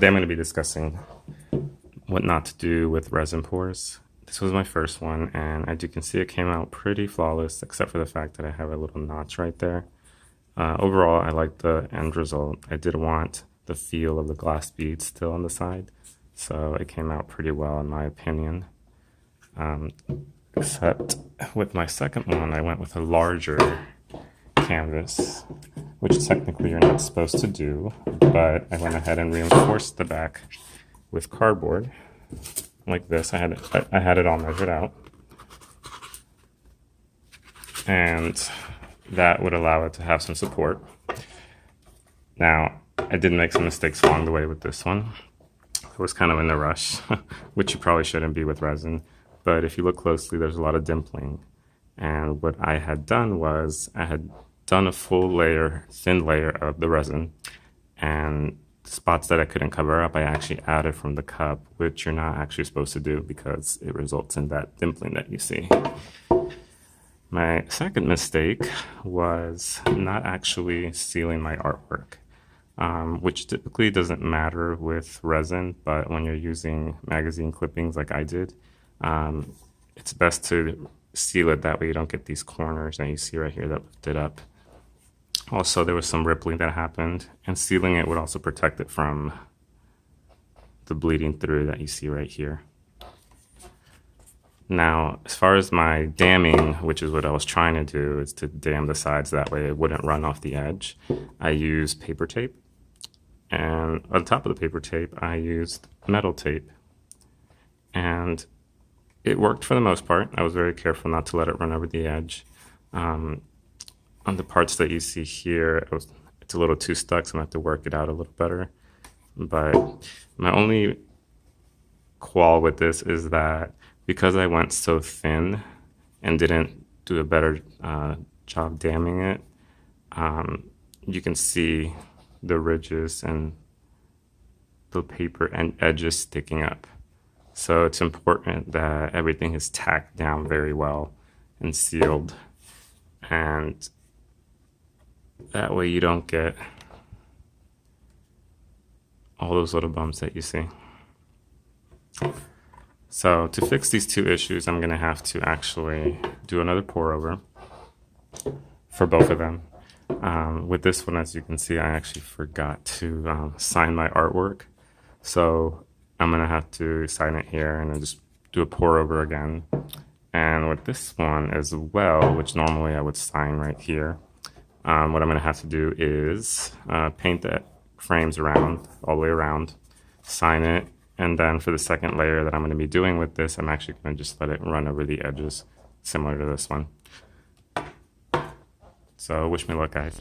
Today I'm going to be discussing what not to do with resin pours. This was my first one, and as you can see, it came out pretty flawless, except for the fact that I have a little notch right there. Overall, I like the end result. I did want the feel of the glass beads still on the side, so it came out pretty well in my opinion. Except with my second one, I went with a larger canvas, which technically you're not supposed to do, but I went ahead and reinforced the back with cardboard like this. I had it all measured out, and that would allow it to have some support. Now, I did make some mistakes along the way with this one. I was kind of in a rush, which you probably shouldn't be with resin, but if you look closely, there's a lot of dimpling. And what I had done was I had done a full layer, thin layer of the resin, and spots that I couldn't cover up, I actually added from the cup, which you're not actually supposed to do because it results in that dimpling that you see. My second mistake was not actually sealing my artwork, which typically doesn't matter with resin, but when you're using magazine clippings like I did, it's best to seal it. That way you don't get these corners that you see right here that lifted up. Also, there was some rippling that happened, and sealing it would also protect it from the bleeding through that you see right here. Now, as far as my damming, which is what I was trying to do, is to dam the sides, that way it wouldn't run off the edge. I used paper tape, and on top of the paper tape, I used metal tape. And it worked for the most part. I was very careful not to let it run over the edge. On the parts that you see here, it's a little too stuck, so I'm gonna have to work it out a little better. But my only qual with this is that because I went so thin and didn't do a better job damming it, you can see the ridges and the paper and edges sticking up. So it's important that everything is tacked down very well and sealed, and that way you don't get all those little bumps that you see. So to fix these two issues, I'm gonna have to actually do another pour over for both of them. With this one, as you can see, I actually forgot to sign my artwork. So I'm gonna have to sign it here and then just do a pour over again. And with this one as well, which normally I would sign right here, what I'm gonna have to do is paint the frames around, all the way around, sign it, and then for the second layer that I'm gonna be doing with this, I'm actually gonna just let it run over the edges, similar to this one. So wish me luck, guys.